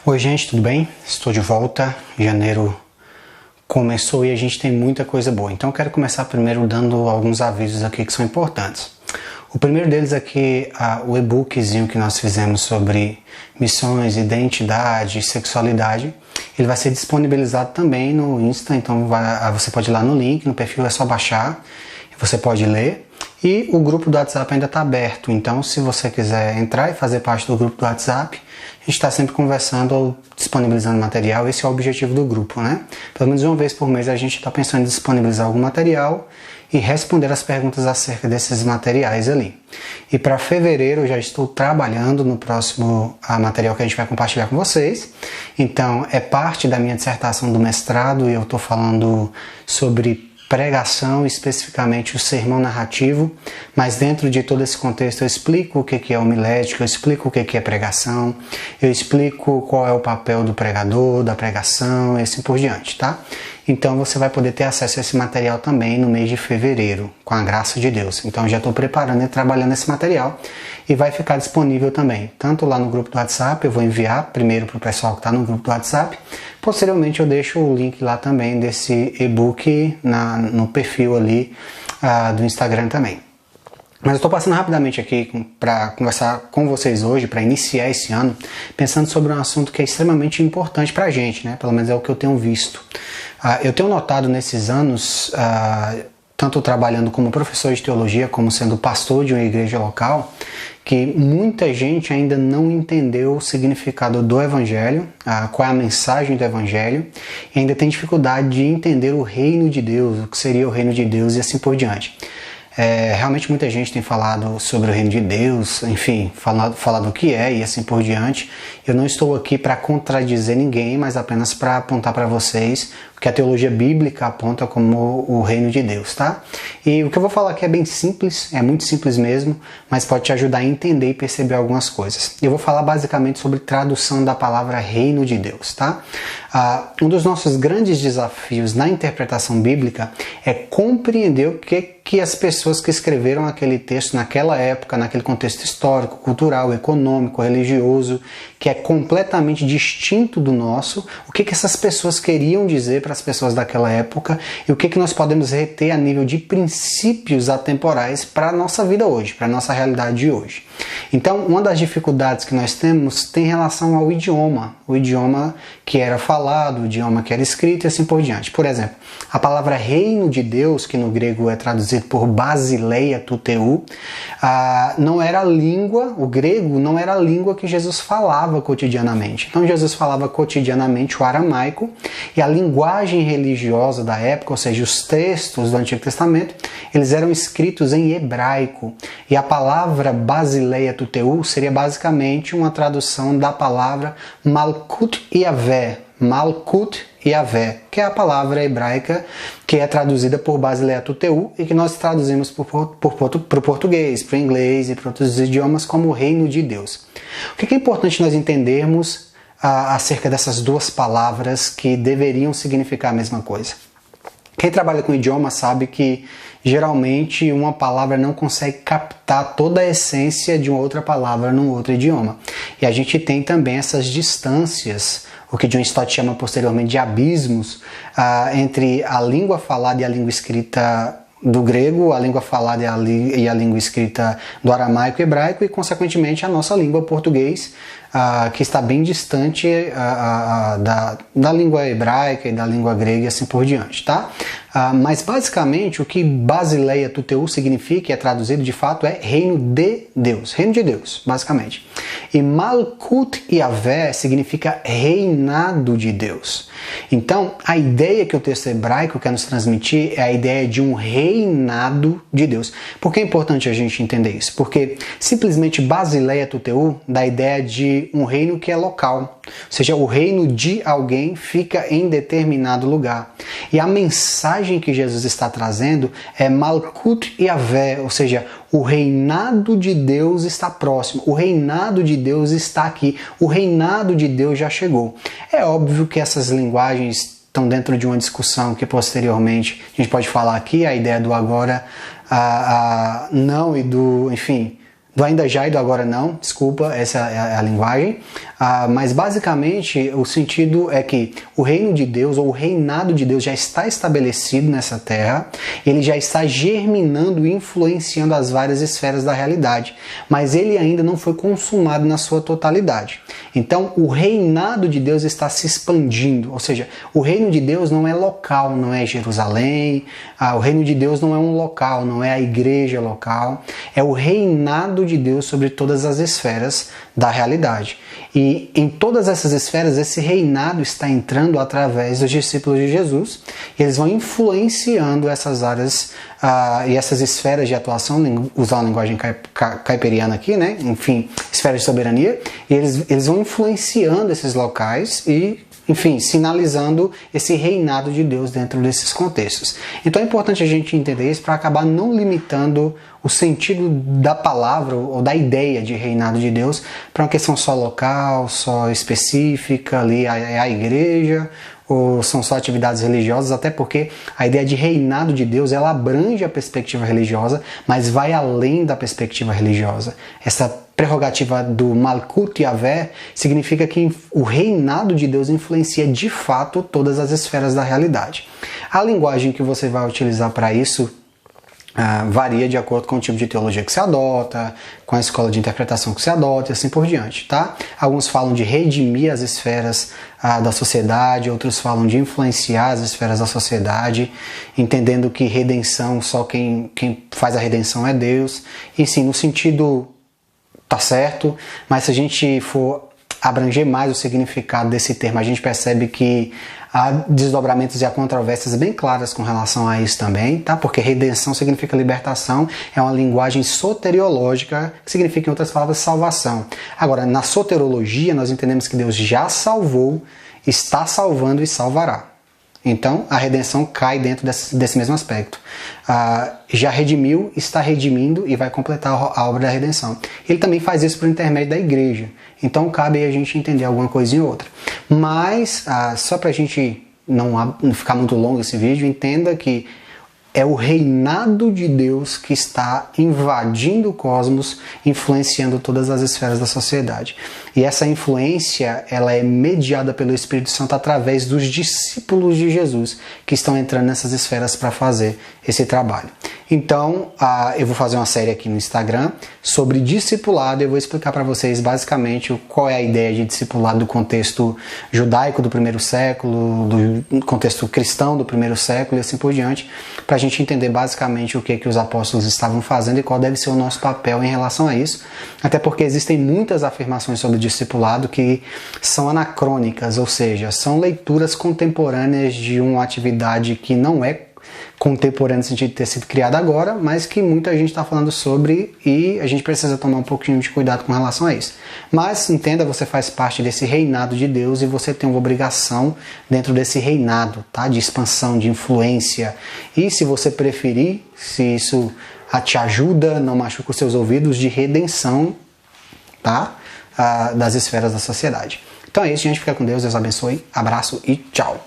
Oi gente, tudo bem? Estou de volta. Janeiro começou e a gente tem muita coisa boa. Então eu quero começar primeiro dando alguns avisos aqui que são importantes. O primeiro deles aqui é o e-bookzinho que nós fizemos sobre missões, identidade, sexualidade. Ele vai ser disponibilizado também no Insta, então você pode ir lá no link, no perfil, é só baixar e você pode ler. E o grupo do WhatsApp ainda está aberto, então se você quiser entrar e fazer parte do grupo do WhatsApp, a gente está sempre conversando ou disponibilizando material. Esse é o objetivo do grupo, né? Pelo menos uma vez por mês a gente está pensando em disponibilizar algum material e responder as perguntas acerca desses materiais ali. E para fevereiro eu já estou trabalhando no próximo material que a gente vai compartilhar com vocês. Então é parte da minha dissertação do mestrado e eu estou falando sobre pregação, especificamente o sermão narrativo, mas dentro de todo esse contexto eu explico o que é homilética, eu explico o que é pregação, eu explico qual é o papel do pregador, da pregação e assim por diante, tá? Então você vai poder ter acesso a esse material também no mês de fevereiro, com a graça de Deus. Então eu já estou preparando e trabalhando esse material e vai ficar disponível também, tanto lá no grupo do WhatsApp, eu vou enviar primeiro para o pessoal que está no grupo do WhatsApp, posteriormente eu deixo o link lá também desse e-book no perfil ali do Instagram também. Mas eu estou passando rapidamente aqui para conversar com vocês hoje, para iniciar esse ano, pensando sobre um assunto que é extremamente importante para a gente, né? Pelo menos é o que eu tenho visto. Eu tenho notado nesses anos, tanto trabalhando como professor de teologia, como sendo pastor de uma igreja local, que muita gente ainda não entendeu o significado do Evangelho, qual é a mensagem do Evangelho, e ainda tem dificuldade de entender o reino de Deus, o que seria o reino de Deus e assim por diante. Realmente muita gente tem falado sobre o reino de Deus, enfim, falado o que é e assim por diante. Eu não estou aqui para contradizer ninguém, mas apenas para apontar para vocês o que a teologia bíblica aponta como o reino de Deus, tá? E o que eu vou falar aqui é bem simples, é muito simples mesmo, mas pode te ajudar a entender e perceber algumas coisas. Eu vou falar basicamente sobre tradução da palavra reino de Deus, tá? Um dos nossos grandes desafios na interpretação bíblica é compreender o que as pessoas que escreveram aquele texto naquela época, naquele contexto histórico, cultural, econômico, religioso, que é completamente distinto do nosso, o que essas pessoas queriam dizer para as pessoas daquela época e o que nós podemos reter a nível de princípios atemporais para a nossa vida hoje, para a nossa realidade de hoje. Então, uma das dificuldades que nós temos tem relação ao idioma, o idioma que era falado, o idioma que era escrito e assim por diante. Por exemplo, a palavra reino de Deus, que no grego é traduzido por basileia tuteu, não era a língua, o grego não era a língua que Jesus falava cotidianamente. Então Jesus falava cotidianamente o aramaico e a linguagem religiosa da época, ou seja, os textos do Antigo Testamento, eles eram escritos em hebraico. E a palavra basileia tuteu seria basicamente uma tradução da palavra Malkut Yahvé, Malkut Yahvé, que é a palavra hebraica que é traduzida por Basileia Tuteu e que nós traduzimos para o português, para o inglês e para outros idiomas como o reino de Deus. O que é importante nós entendermos acerca dessas duas palavras que deveriam significar a mesma coisa? Quem trabalha com idioma sabe que geralmente uma palavra não consegue captar toda a essência de uma outra palavra num outro idioma. E a gente tem também essas distâncias, o que John Stott chama posteriormente de abismos, entre a língua falada e a língua escrita do grego, a língua falada e a língua escrita do aramaico e hebraico e, consequentemente, a nossa língua português, que está bem distante da língua hebraica e da língua grega e assim por diante, tá? Mas basicamente o que Basileia Tuteu significa, e é traduzido de fato, é reino de Deus, reino de Deus, basicamente. E Malkut Yahvé significa reinado de Deus. Então, a ideia que o texto hebraico quer nos transmitir é a ideia de um reinado de Deus. Por que é importante a gente entender isso? Porque simplesmente Basileia Tuteu dá a ideia de um reino que é local, ou seja, o reino de alguém fica em determinado lugar. E a mensagem que Jesus está trazendo é Malkut Yahvé, ou seja, o reinado de Deus está próximo, o reinado de Deus está aqui, o reinado de Deus já chegou. É óbvio que essas linguagens estão dentro de uma discussão que posteriormente a gente pode falar aqui, a ideia do agora, não e do, enfim, do ainda já e do agora não, desculpa, essa é a linguagem, mas basicamente o sentido é que o reino de Deus, ou o reinado de Deus já está estabelecido nessa terra, ele já está germinando e influenciando as várias esferas da realidade, mas ele ainda não foi consumado na sua totalidade. Então o reinado de Deus está se expandindo, ou seja, o reino de Deus não é local, não é Jerusalém, o reino de Deus não é um local, não é a igreja local, é o reinado de Deus sobre todas as esferas da realidade. E em todas essas esferas, esse reinado está entrando através dos discípulos de Jesus, e eles vão influenciando essas áreas e essas esferas de atuação, usar a linguagem caipiriana aqui, né? Enfim, esferas de soberania, e eles vão influenciando esses locais e, enfim, sinalizando esse reinado de Deus dentro desses contextos. Então é importante a gente entender isso para acabar não limitando o sentido da palavra ou da ideia de reinado de Deus para uma questão só local, só específica, ali é a igreja, ou são só atividades religiosas, até porque a ideia de reinado de Deus, ela abrange a perspectiva religiosa, mas vai além da perspectiva religiosa. Essa prerrogativa do Malkut Yavé significa que o reinado de Deus influencia de fato todas as esferas da realidade. A linguagem que você vai utilizar para isso varia de acordo com o tipo de teologia que se adota, com a escola de interpretação que se adota e assim por diante, tá? Alguns falam de redimir as esferas da sociedade, outros falam de influenciar as esferas da sociedade, entendendo que redenção, só quem faz a redenção é Deus. E sim, no sentido tá certo, mas se a gente for abranger mais o significado desse termo, a gente percebe que há desdobramentos e há controvérsias bem claras com relação a isso também, tá? Porque redenção significa libertação, é uma linguagem soteriológica, que significa, em outras palavras, salvação. Agora, na soterologia, nós entendemos que Deus já salvou, está salvando e salvará. Então, a redenção cai dentro desse mesmo aspecto. Já redimiu, está redimindo e vai completar a obra da redenção. Ele também faz isso por intermédio da igreja. Então, cabe a gente entender alguma coisinha ou outra. Mas, só para a gente não ficar muito longo esse vídeo, entenda que é o reinado de Deus que está invadindo o cosmos, influenciando todas as esferas da sociedade. E essa influência, ela é mediada pelo Espírito Santo através dos discípulos de Jesus, que estão entrando nessas esferas para fazer esse trabalho. Então, eu vou fazer uma série aqui no Instagram sobre discipulado e eu vou explicar para vocês basicamente qual é a ideia de discipulado do contexto judaico do primeiro século, do contexto cristão do primeiro século e assim por diante, para a gente entender basicamente o que os apóstolos estavam fazendo e qual deve ser o nosso papel em relação a isso, até porque existem muitas afirmações sobre o discipulado que são anacrônicas, ou seja, são leituras contemporâneas de uma atividade que não é contemporânea no sentido de ter sido criada agora, mas que muita gente está falando sobre e a gente precisa tomar um pouquinho de cuidado com relação a isso. Mas entenda, você faz parte desse reinado de Deus e você tem uma obrigação dentro desse reinado, tá? De expansão, de influência. E se você preferir, se isso te ajuda, não machuca os seus ouvidos, de redenção, tá? Das esferas da sociedade. Então é isso, gente. Fica com Deus, Deus abençoe. Abraço e tchau.